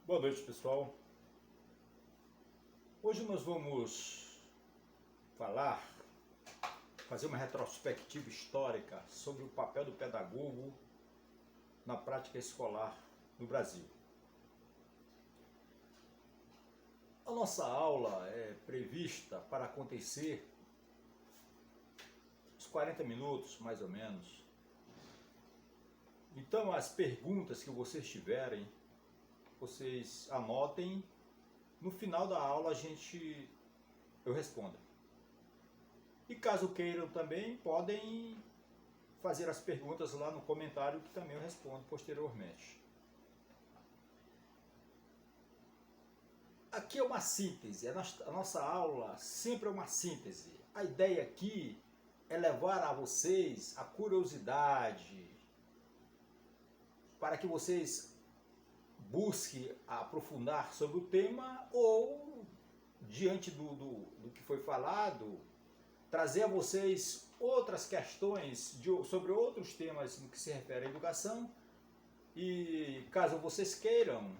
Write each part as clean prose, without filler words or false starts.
Boa noite, pessoal. Hoje nós vamos fazer uma retrospectiva histórica sobre o papel do pedagogo na prática escolar no Brasil. A nossa aula é prevista para acontecer uns 40 minutos, mais ou menos. Então, as perguntas que vocês tiverem, vocês anotem. No final da aula eu respondo. E caso queiram também, podem fazer as perguntas lá no comentário que também eu respondo posteriormente. Aqui é uma síntese, a nossa aula sempre é uma síntese. A ideia aqui é levar a vocês a curiosidade, para que vocês busquem aprofundar sobre o tema ou, diante do que foi falado, trazer a vocês outras questões sobre outros temas no que se refere à educação. E caso vocês queiram,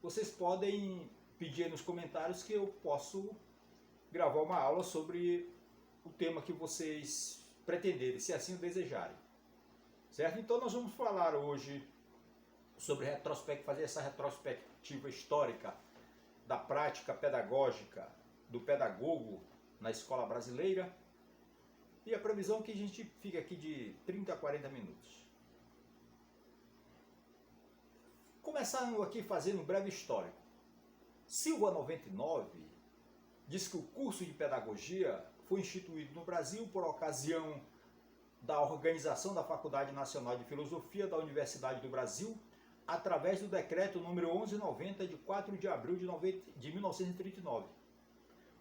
vocês podem pedir nos comentários que eu posso gravar uma aula sobre o tema que vocês pretenderem, se assim o desejarem. Certo? Então nós vamos falar hoje sobre fazer essa retrospectiva histórica da prática pedagógica do pedagogo na escola brasileira. E a previsão é que a gente fique aqui de 30 a 40 minutos. Começando aqui fazendo um breve histórico. Silva 99 diz que o curso de pedagogia foi instituído no Brasil por ocasião da organização da Faculdade Nacional de Filosofia da Universidade do Brasil, através do decreto número 1190 de 4 de abril de 1939,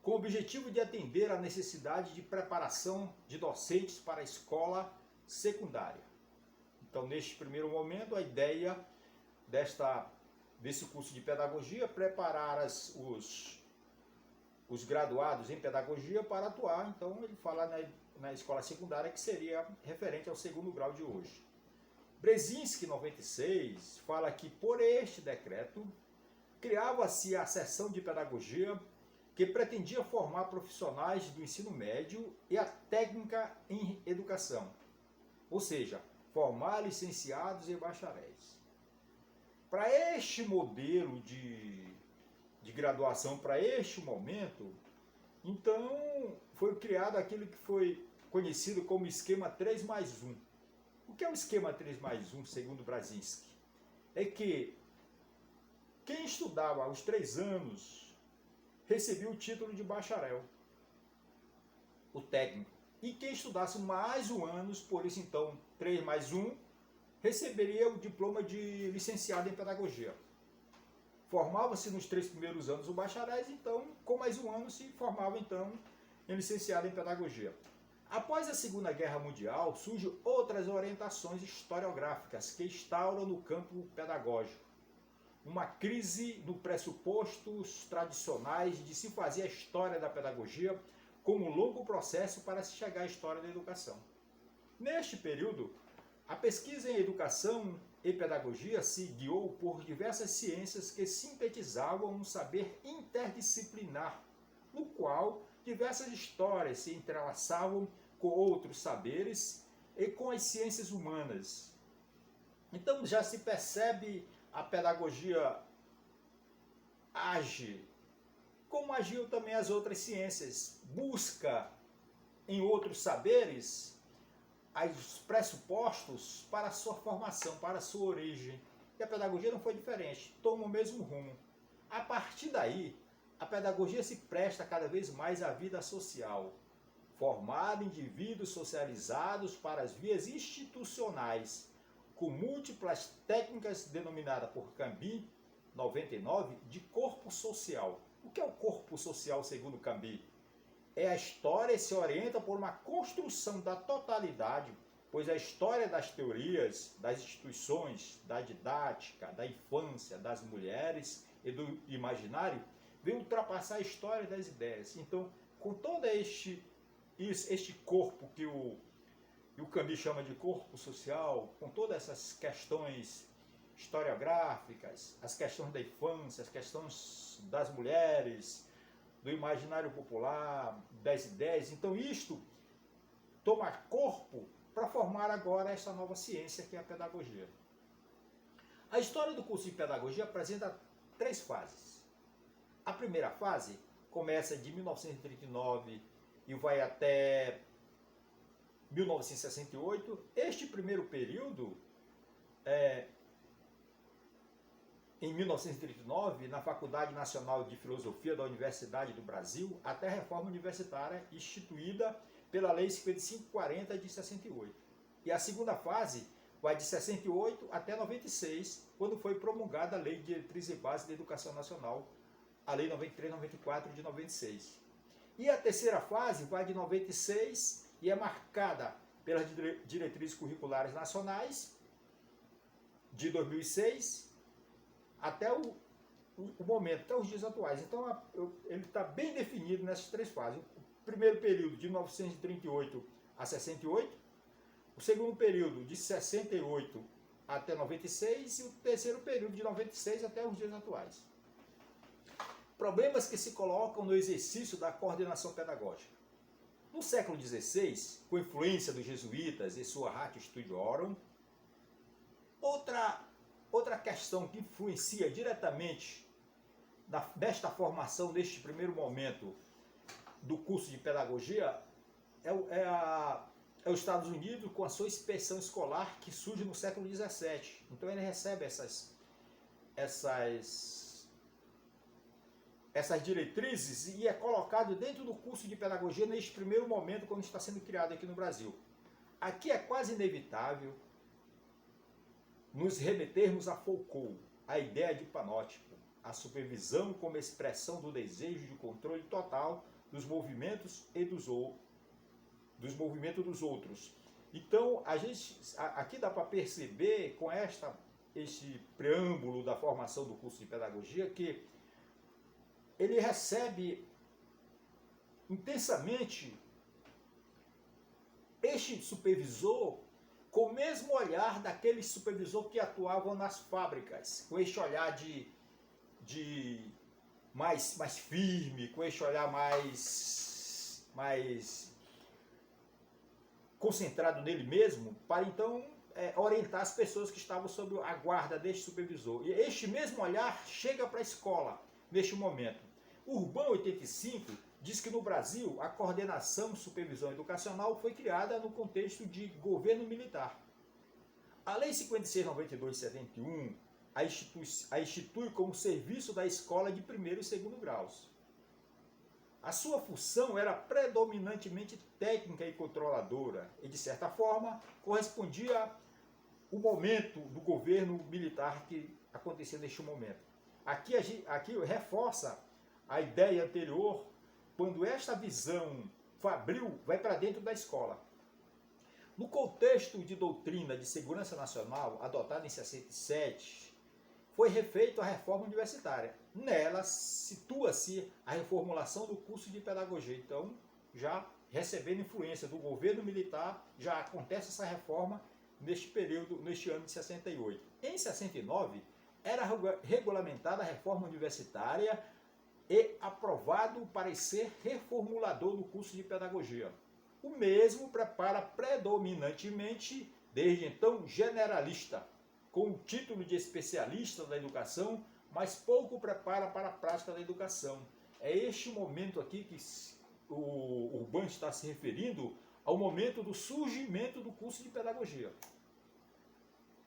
com o objetivo de atender à necessidade de preparação de docentes para a escola secundária. Então, neste primeiro momento, a ideia desse curso de pedagogia é preparar os graduados em pedagogia para atuar. Então, ele fala na escola secundária, que seria referente ao segundo grau de hoje. Brzezinski, 96, fala que por este decreto criava-se a seção de pedagogia que pretendia formar profissionais do ensino médio e a técnica em educação, ou seja, formar licenciados e bacharéis. Para este modelo de graduação, para este momento, então foi criado aquilo que foi conhecido como esquema 3+1. O que é o esquema 3+1, segundo Brzezinski? É que quem estudava aos 3 anos recebia o título de bacharel, o técnico. E quem estudasse mais um ano, por isso então 3+1, receberia o diploma de licenciado em pedagogia. Formava-se nos 3 primeiros anos o bacharéis, então com mais um ano se formava então em licenciado em pedagogia. Após a Segunda Guerra Mundial, surgem outras orientações historiográficas que instauram no campo pedagógico uma crise do pressupostos tradicionais de se fazer a história da pedagogia como um longo processo para se chegar à história da educação. Neste período, a pesquisa em educação e pedagogia se guiou por diversas ciências que sintetizavam um saber interdisciplinar, no qual diversas histórias se entrelaçavam com outros saberes e com as ciências humanas. Então já se percebe a pedagogia age como agiu também as outras ciências, busca em outros saberes os pressupostos para a sua formação, para a sua origem. E a pedagogia não foi diferente, toma o mesmo rumo. A partir daí, a pedagogia se presta cada vez mais à vida social, formar indivíduos socializados para as vias institucionais, com múltiplas técnicas denominadas por Cambi, 99, de corpo social. O que é o corpo social segundo Cambi? É a história que se orienta por uma construção da totalidade, pois a história das teorias, das instituições, da didática, da infância, das mulheres e do imaginário vem ultrapassar a história das ideias. Então, com todo este corpo que o Cambi chama de corpo social, com todas essas questões historiográficas, as questões da infância, as questões das mulheres, do imaginário popular, das ideias. Então isto toma corpo para formar agora essa nova ciência que é a pedagogia. A história do curso de pedagogia apresenta 3 fases. A primeira fase começa de 1939 e vai até 1968. Este primeiro período, em 1939, na Faculdade Nacional de Filosofia da Universidade do Brasil, até a reforma universitária instituída pela Lei 5540 de 68. E a segunda fase vai de 68 até 96, quando foi promulgada a Lei de Diretrizes e Bases da Educação Nacional, a Lei 93/94 de 96. E a terceira fase vai de 96 e é marcada pelas Diretrizes Curriculares Nacionais de 2006 até o momento, até os dias atuais. Então ele está bem definido nessas 3 fases. O primeiro período de 1938 a 68, o segundo período de 68 até 96 e o terceiro período de 96 até os dias atuais. Problemas que se colocam no exercício da coordenação pedagógica. No século XVI, com influência dos jesuítas e sua Ratio Studiorum, outra questão que influencia diretamente desta formação, neste primeiro momento do curso de pedagogia, é os Estados Unidos com a sua inspeção escolar que surge no século XVII. Então ele recebe essas diretrizes e é colocado dentro do curso de pedagogia neste primeiro momento quando está sendo criado aqui no Brasil. Aqui é quase inevitável nos remetermos a Foucault, a ideia de panótipo, a supervisão como expressão do desejo de controle total dos movimentos e dos movimentos dos outros. Então, aqui dá para perceber, com este preâmbulo da formação do curso de pedagogia, que ele recebe intensamente este supervisor com o mesmo olhar daquele supervisor que atuavam nas fábricas, com este olhar mais firme, com este olhar mais concentrado nele mesmo, para então orientar as pessoas que estavam sob a guarda deste supervisor. E este mesmo olhar chega para a escola neste momento. Urbano 85 diz que no Brasil a coordenação de supervisão educacional foi criada no contexto de governo militar. A Lei 5692/71 a institui como serviço da escola de primeiro e segundo graus. A sua função era predominantemente técnica e controladora e, de certa forma, correspondia ao momento do governo militar que acontecia neste momento. Aqui reforça a ideia anterior, quando esta visão fabril vai para dentro da escola. No contexto de doutrina de segurança nacional, adotada em 67, foi refeita a reforma universitária. Nela situa-se a reformulação do curso de pedagogia. Então, já recebendo influência do governo militar, já acontece essa reforma neste período, neste ano de 68. Em 69, era regulamentada a reforma universitária e aprovado o parecer reformulador do curso de pedagogia. O mesmo prepara predominantemente, desde então, generalista, com o título de especialista da educação, mas pouco prepara para a prática da educação. É este momento aqui que o Urbano está se referindo ao momento do surgimento do curso de pedagogia.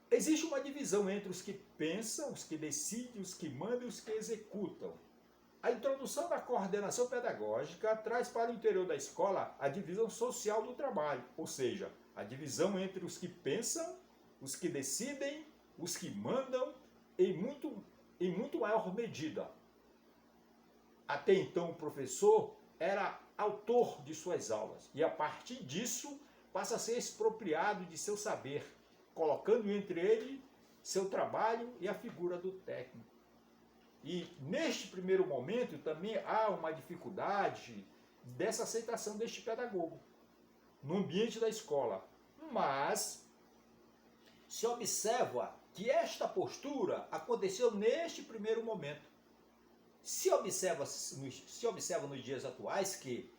Existe uma divisão entre os que pensam, os que decidem, os que mandam e os que executam. A introdução da coordenação pedagógica traz para o interior da escola a divisão social do trabalho, ou seja, a divisão entre os que pensam, os que decidem, os que mandam, em muito maior medida. Até então, o professor era autor de suas aulas e, a partir disso, passa a ser expropriado de seu saber, colocando entre ele seu trabalho e a figura do técnico. E neste primeiro momento também há uma dificuldade dessa aceitação deste pedagogo no ambiente da escola. Mas se observa que esta postura aconteceu neste primeiro momento. Se observa nos dias atuais que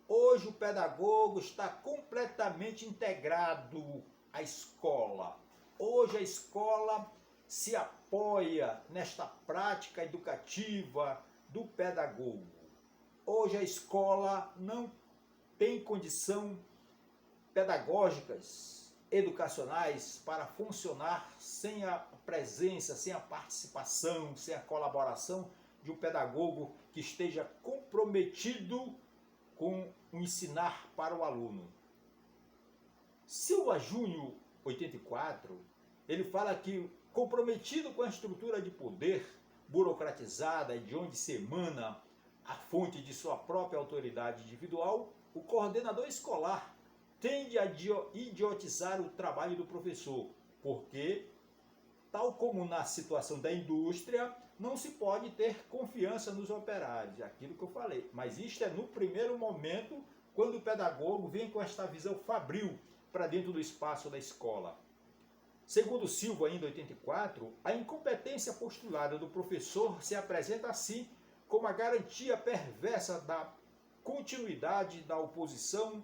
hoje o pedagogo está completamente integrado à escola. Hoje a escola se apoia nesta prática educativa do pedagogo. Hoje a escola não tem condição pedagógicas, educacionais para funcionar sem a presença, sem a participação, sem a colaboração de um pedagogo que esteja comprometido com o ensinar para o aluno. Silva Júnior, 84, ele fala que, comprometido com a estrutura de poder burocratizada e de onde se emana a fonte de sua própria autoridade individual, o coordenador escolar tende a idiotizar o trabalho do professor, porque, tal como na situação da indústria, não se pode ter confiança nos operários, aquilo que eu falei. Mas isto é no primeiro momento, quando o pedagogo vem com esta visão fabril para dentro do espaço da escola. Segundo Silva, ainda 84, a incompetência postulada do professor se apresenta assim como a garantia perversa da continuidade da oposição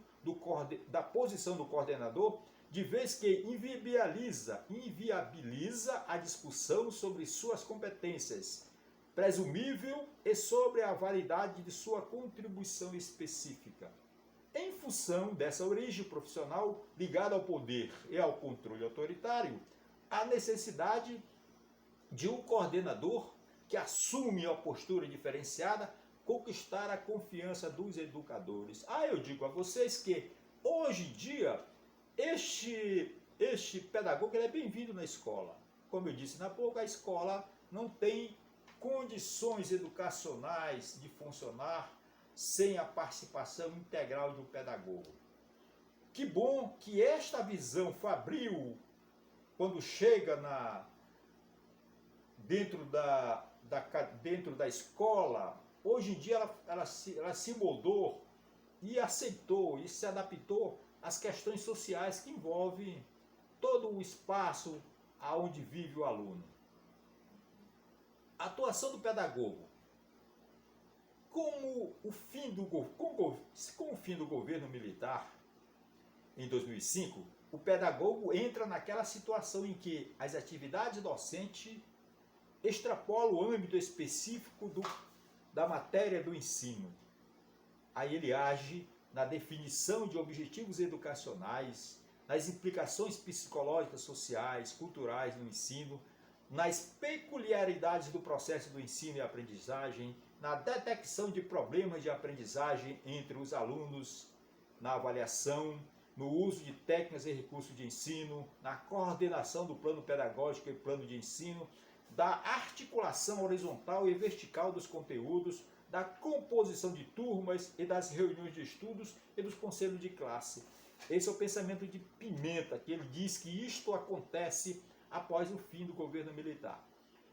da posição do coordenador, de vez que inviabiliza a discussão sobre suas competências, presumível e sobre a validade de sua contribuição específica. Em função dessa origem profissional ligada ao poder e ao controle autoritário, há necessidade de um coordenador que assume a postura diferenciada conquistar a confiança dos educadores. Eu digo a vocês que hoje em dia este pedagogo ele é bem-vindo na escola. Como eu disse na pouco, a escola não tem condições educacionais de funcionar sem a participação integral do pedagogo. Que bom que esta visão fabril, quando chega dentro da escola, hoje em dia ela se moldou e aceitou e se adaptou às questões sociais que envolvem todo o espaço aonde vive o aluno. A atuação do pedagogo. Com o fim do governo militar, em 2005, o pedagogo entra naquela situação em que as atividades docentes extrapolam o âmbito específico da matéria do ensino. Aí ele age na definição de objetivos educacionais, nas implicações psicológicas, sociais, culturais no ensino, nas peculiaridades do processo do ensino e aprendizagem, na detecção de problemas de aprendizagem entre os alunos, na avaliação, no uso de técnicas e recursos de ensino, na coordenação do plano pedagógico e plano de ensino, da articulação horizontal e vertical dos conteúdos, da composição de turmas e das reuniões de estudos e dos conselhos de classe. Esse é o pensamento de Pimenta, que ele diz que isto acontece após o fim do governo militar.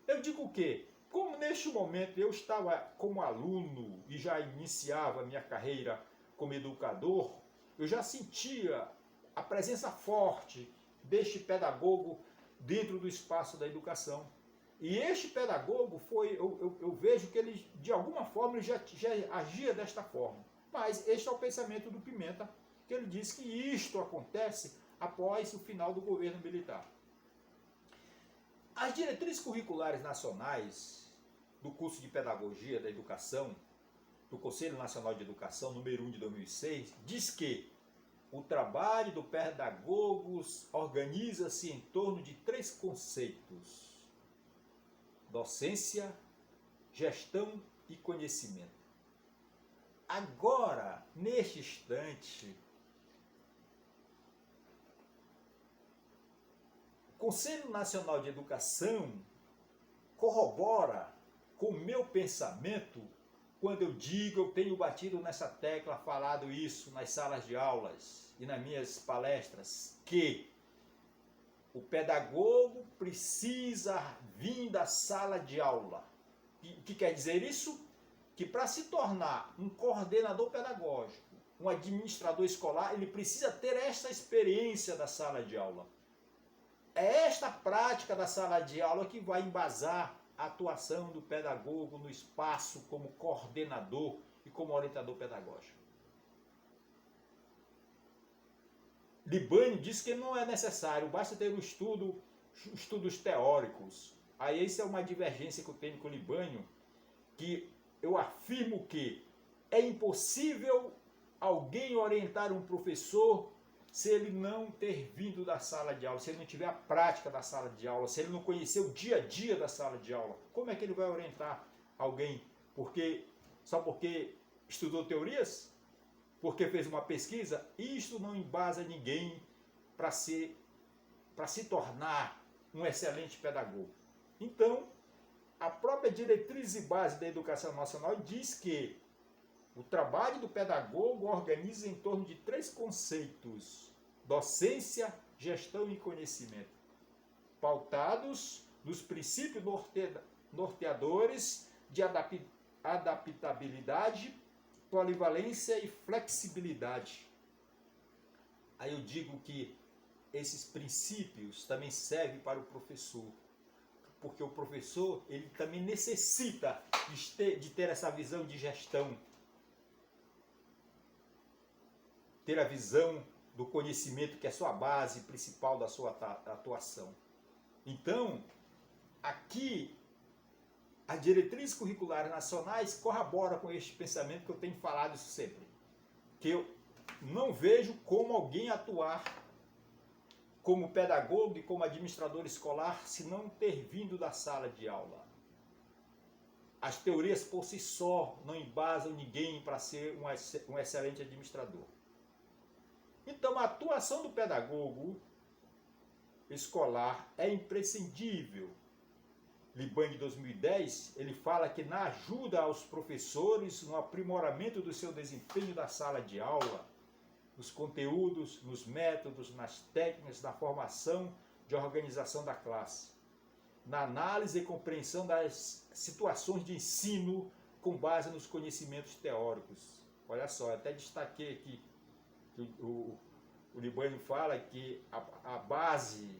Eu digo que, como neste momento eu estava como aluno e já iniciava a minha carreira como educador, eu já sentia a presença forte deste pedagogo dentro do espaço da educação. E este pedagogo eu vejo que ele, de alguma forma, ele já agia desta forma. Mas este é o pensamento do Pimenta, que ele diz que isto acontece após o final do governo militar. As diretrizes curriculares nacionais do curso de Pedagogia da Educação, do Conselho Nacional de Educação, número 1 de 2006, diz que o trabalho do pedagogo organiza-se em torno de 3 conceitos: docência, gestão e conhecimento. Agora, neste instante, o Conselho Nacional de Educação corrobora com o meu pensamento quando eu digo, eu tenho batido nessa tecla, falado isso nas salas de aulas e nas minhas palestras, que o pedagogo precisa vir da sala de aula. O que quer dizer isso? Que para se tornar um coordenador pedagógico, um administrador escolar, ele precisa ter essa experiência da sala de aula. é esta prática da sala de aula que vai embasar a atuação do pedagogo no espaço como coordenador e como orientador pedagógico. Libânio diz que não é necessário, basta ter estudos teóricos. Aí essa é uma divergência que eu tenho com o Libânio, que eu afirmo que é impossível alguém orientar um professor se ele não ter vindo da sala de aula, se ele não tiver a prática da sala de aula, se ele não conhecer o dia a dia da sala de aula. Como é que ele vai orientar alguém? Só porque estudou teorias? Porque fez uma pesquisa? Isto não embasa ninguém para se tornar um excelente pedagogo. Então, a própria diretriz e base da educação nacional diz que o trabalho do pedagogo organiza em torno de 3 conceitos: docência, gestão e conhecimento, pautados nos princípios norteadores de adaptabilidade, polivalência e flexibilidade. Aí eu digo que esses princípios também servem para o professor, porque o professor ele também necessita de ter essa visão de gestão, ter a visão do conhecimento que é sua base principal da sua atuação. Então, aqui, as diretrizes curriculares nacionais corroboram com este pensamento que eu tenho falado isso sempre, que eu não vejo como alguém atuar como pedagogo e como administrador escolar se não ter vindo da sala de aula. As teorias por si só não embasam ninguém para ser um excelente administrador. Então, a atuação do pedagogo escolar é imprescindível. Libânio, de 2010, ele fala que na ajuda aos professores, no aprimoramento do seu desempenho da sala de aula, nos conteúdos, nos métodos, nas técnicas, na formação de organização da classe, na análise e compreensão das situações de ensino com base nos conhecimentos teóricos. Olha só, eu até destaquei aqui que o Libânio fala que a base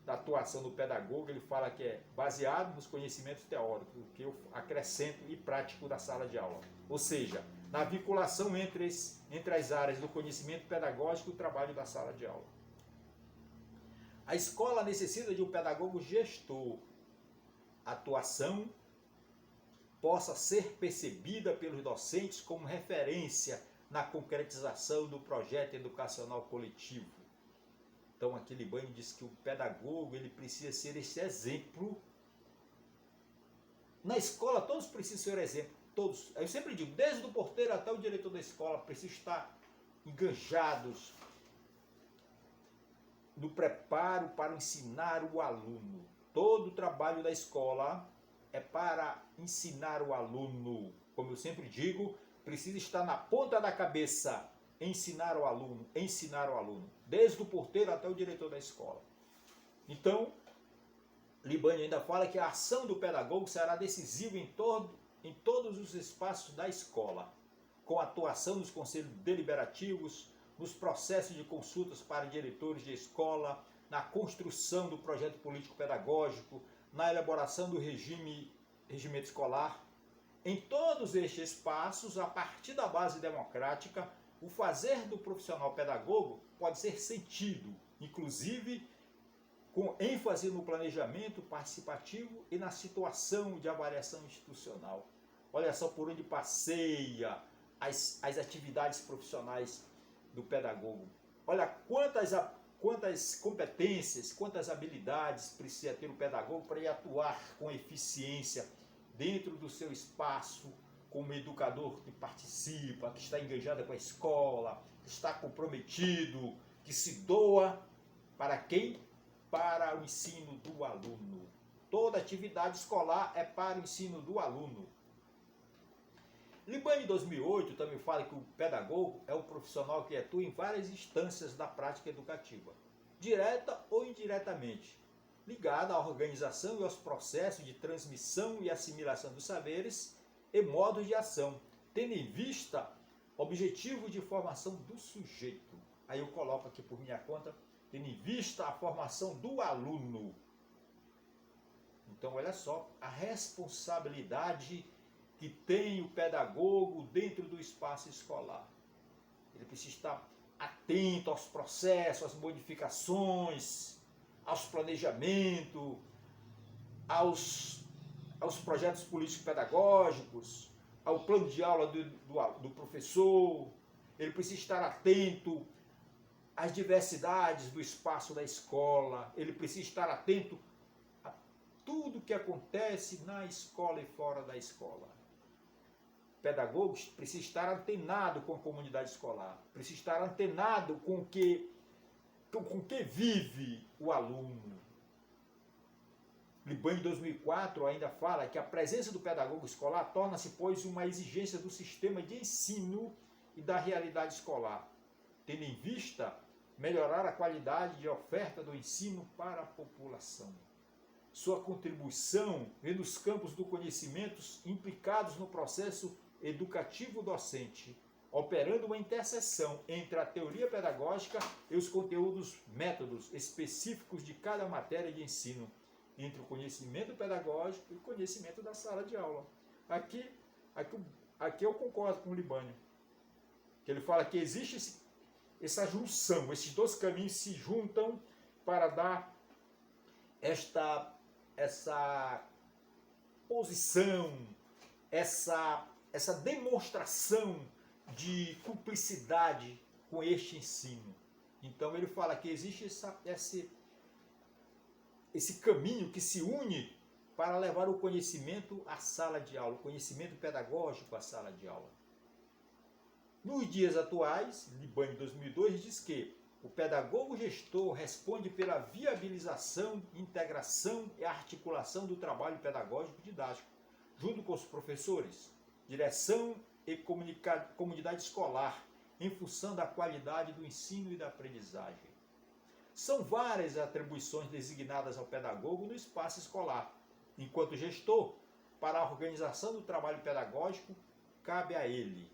da atuação do pedagogo, ele fala que é baseado nos conhecimentos teóricos, o que eu acrescento e prático da sala de aula. Ou seja, na vinculação entre as áreas do conhecimento pedagógico e o trabalho da sala de aula. A escola necessita de um pedagogo gestor. A atuação possa ser percebida pelos docentes como referência na concretização do projeto educacional coletivo. Então, aqui Libânio diz que o pedagogo ele precisa ser esse exemplo. Na escola, todos precisam ser exemplo. Todos. Eu sempre digo, desde o porteiro até o diretor da escola, precisam estar enganjados no preparo para ensinar o aluno. Todo o trabalho da escola é para ensinar o aluno. Como eu sempre digo, precisa estar na ponta da cabeça. Ensinar o aluno, desde o porteiro até o diretor da escola. Então, Libânio ainda fala que a ação do pedagogo será decisiva em todos os espaços da escola, com a atuação dos conselhos deliberativos, nos processos de consultas para diretores de escola, na construção do projeto político-pedagógico, na elaboração do regimento escolar. Em todos estes espaços, a partir da base democrática, o fazer do profissional pedagogo pode ser sentido, inclusive com ênfase no planejamento participativo e na situação de avaliação institucional. Olha só por onde passeia as atividades profissionais do pedagogo. Olha quantas competências, quantas habilidades precisa ter o pedagogo para ir atuar com eficiência dentro do seu espaço, como educador que participa, que está engajado com a escola, que está comprometido, que se doa para quem? Para o ensino do aluno. Toda atividade escolar é para o ensino do aluno. Libânio, em 2008, também fala que o pedagogo é um profissional que atua em várias instâncias da prática educativa, direta ou indiretamente, ligada à organização e aos processos de transmissão e assimilação dos saberes e modos de ação, tendo em vista objetivos de formação do sujeito. Aí eu coloco aqui por minha conta tendo em vista a formação do aluno. Então, olha só, a responsabilidade que tem o pedagogo dentro do espaço escolar. Ele precisa estar atento aos processos, às modificações, aos planejamentos, aos projetos político-pedagógicos, ao plano de aula do professor. Ele precisa estar atento às diversidades do espaço da escola. Ele precisa estar atento a tudo que acontece na escola e fora da escola. Pedagogos precisam estar antenado com a comunidade escolar, precisa estar antenado com o que vive o aluno. Libânio, em 2004, ainda fala que a presença do pedagogo escolar torna-se, pois, uma exigência do sistema de ensino e da realidade escolar, tendo em vista melhorar a qualidade de oferta do ensino para a população. Sua contribuição vem nos campos do conhecimento implicados no processo educativo docente, operando uma interseção entre a teoria pedagógica e os conteúdos, métodos específicos de cada matéria de ensino, entre o conhecimento pedagógico e o conhecimento da sala de aula. Aqui eu concordo com o Libânio, que ele fala que existe essa junção, esses dois caminhos se juntam para dar essa posição, essa demonstração de cumplicidade com este ensino. Então ele fala que existe esse caminho que se une para levar o conhecimento à sala de aula, o conhecimento pedagógico à sala de aula. Nos dias atuais, Libânio 2002 diz que o pedagogo gestor responde pela viabilização, integração e articulação do trabalho pedagógico didático, junto com os professores, direção e comunidade escolar, em função da qualidade do ensino e da aprendizagem. São várias atribuições designadas ao pedagogo no espaço escolar. Enquanto gestor, para a organização do trabalho pedagógico, cabe a ele.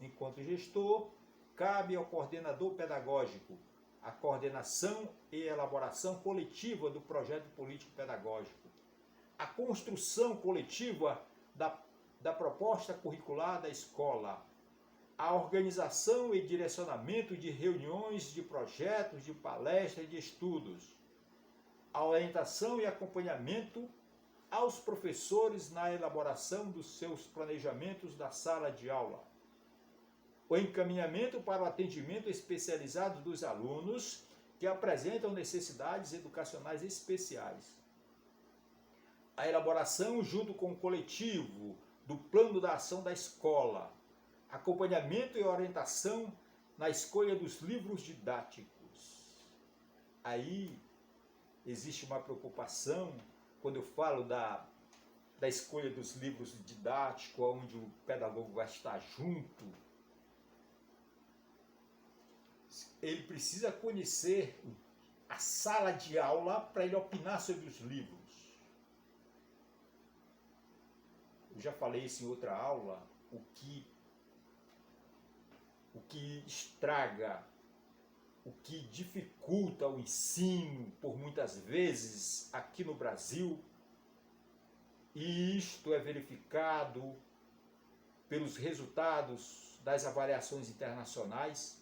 Enquanto gestor, cabe ao coordenador pedagógico a coordenação e elaboração coletiva do projeto político-pedagógico, a construção coletiva da proposta curricular da escola, a organização e direcionamento de reuniões, de projetos, de palestras e de estudos, a orientação e acompanhamento aos professores na elaboração dos seus planejamentos da sala de aula, o encaminhamento para o atendimento especializado dos alunos que apresentam necessidades educacionais especiais, a elaboração junto com o coletivo do plano da ação da escola, acompanhamento e orientação na escolha dos livros didáticos. Aí existe uma preocupação quando eu falo da escolha dos livros didáticos, onde o pedagogo vai estar junto. Ele precisa conhecer a sala de aula para ele opinar sobre os livros. Eu já falei isso em outra aula, o que estraga, o que dificulta o ensino, por muitas vezes, aqui no Brasil, e isto é verificado pelos resultados das avaliações internacionais,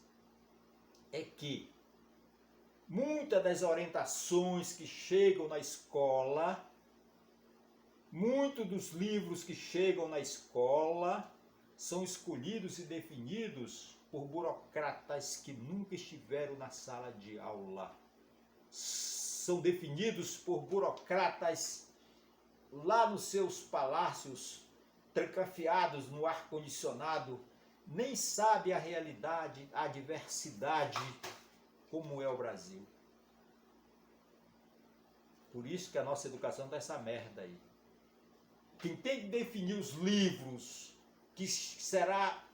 é que muitas das orientações que chegam na escola, muitos dos livros que chegam na escola são escolhidos e definidos por burocratas que nunca estiveram na sala de aula. São definidos por burocratas lá nos seus palácios, trancafiados no ar-condicionado, nem sabe a realidade, a diversidade, como é o Brasil. Por isso que a nossa educação está essa merda aí. Quem tem que definir os livros que será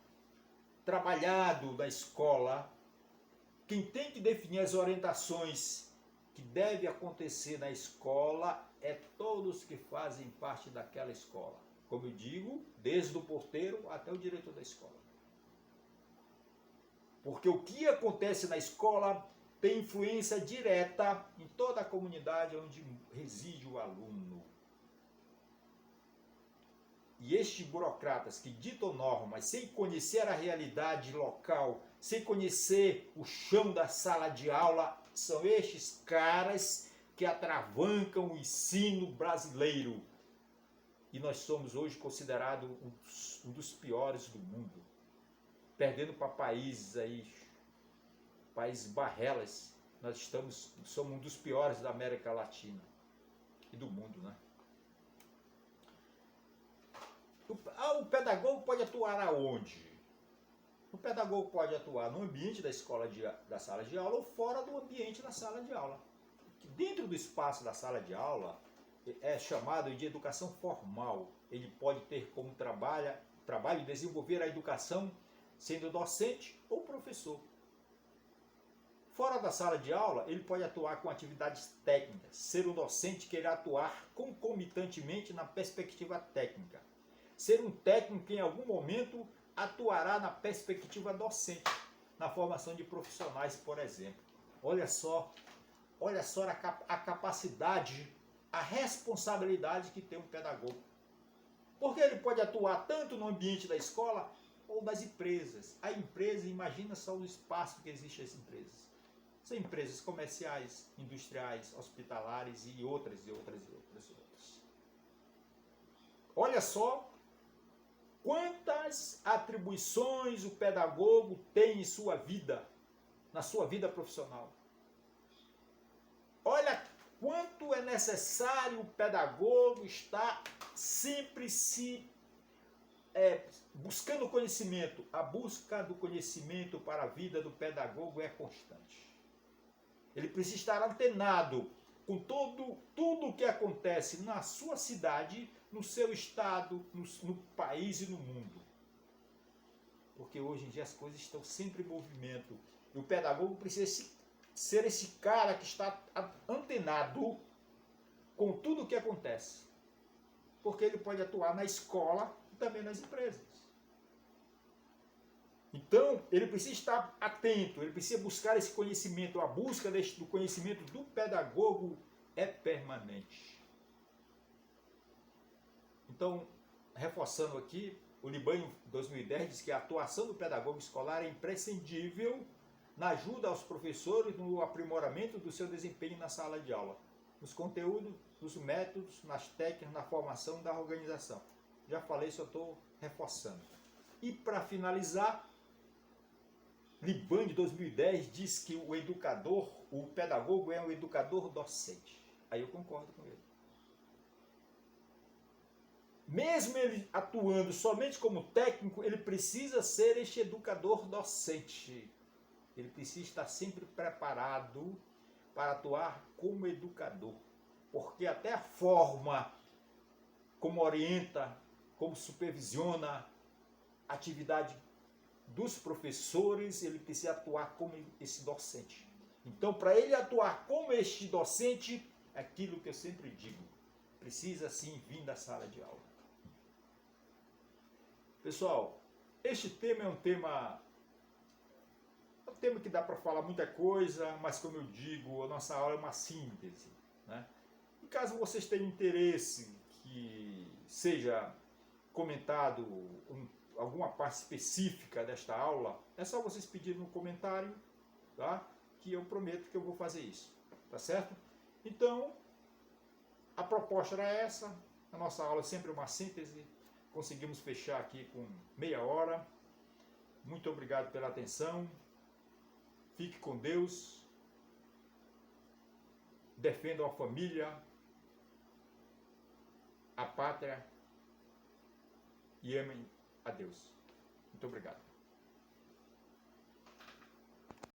trabalhado na escola, quem tem que definir as orientações que deve acontecer na escola é todos que fazem parte daquela escola. Como eu digo, desde o porteiro até o diretor da escola. Porque o que acontece na escola tem influência direta em toda a comunidade onde reside o aluno. E estes burocratas que ditam normas sem conhecer a realidade local, sem conhecer o chão da sala de aula, são estes caras que atravancam o ensino brasileiro. E nós somos hoje considerados um dos piores do mundo. Perdendo para países aí, países barrelas, nós somos um dos piores da América Latina e do mundo, né? O pedagogo pode atuar aonde? O pedagogo pode atuar no ambiente da sala de aula ou fora do ambiente da sala de aula. Dentro do espaço da sala de aula é chamado de educação formal. Ele pode ter como trabalho desenvolver a educação sendo docente ou professor. Fora da sala de aula, ele pode atuar com atividades técnicas. Ser um docente que irá atuar concomitantemente na perspectiva técnica. Ser um técnico que em algum momento atuará na perspectiva docente, na formação de profissionais, por exemplo. Olha só a capacidade, a responsabilidade que tem um pedagogo. Porque ele pode atuar tanto no ambiente da escola ou das empresas. A empresa, imagina só o espaço que existe as empresas. São empresas comerciais, industriais, hospitalares e outras. Olha só quantas atribuições o pedagogo tem em sua vida, na sua vida profissional. Olha quanto é necessário o pedagogo estar sempre buscando conhecimento. A busca do conhecimento para a vida do pedagogo é constante. Ele precisa estar antenado com tudo o que acontece na sua cidade, no seu estado, no país e no mundo. Porque hoje em dia as coisas estão sempre em movimento. E o pedagogo precisa ser esse cara que está antenado com tudo o que acontece. Porque ele pode atuar na escola e também nas empresas. Então, ele precisa estar atento, ele precisa buscar esse conhecimento. A busca do conhecimento do pedagogo é permanente. Então, reforçando aqui, o Libanho 2010 diz que a atuação do pedagogo escolar é imprescindível na ajuda aos professores no aprimoramento do seu desempenho na sala de aula, nos conteúdos, nos métodos, nas técnicas, na formação da organização. Já falei, só estou reforçando. E para finalizar, Libanho de 2010 diz que o pedagogo é um educador docente. Aí eu concordo com ele. Mesmo ele atuando somente como técnico, ele precisa ser este educador docente. Ele precisa estar sempre preparado para atuar como educador. Porque até a forma como orienta, como supervisiona a atividade dos professores, ele precisa atuar como esse docente. Então, para ele atuar como este docente, é aquilo que eu sempre digo, precisa sim vir da sala de aula. Pessoal, este tema é um tema que dá para falar muita coisa, mas como eu digo, a nossa aula é uma síntese, né? E caso vocês tenham interesse que seja comentado alguma parte específica desta aula, é só vocês pedirem no comentário, tá? Que eu prometo que eu vou fazer isso, tá certo? Então, a proposta era essa, a nossa aula é sempre uma síntese, conseguimos fechar aqui com meia hora. Muito obrigado pela atenção, fique com Deus, defendam a família, a pátria e amem a Deus. Muito obrigado.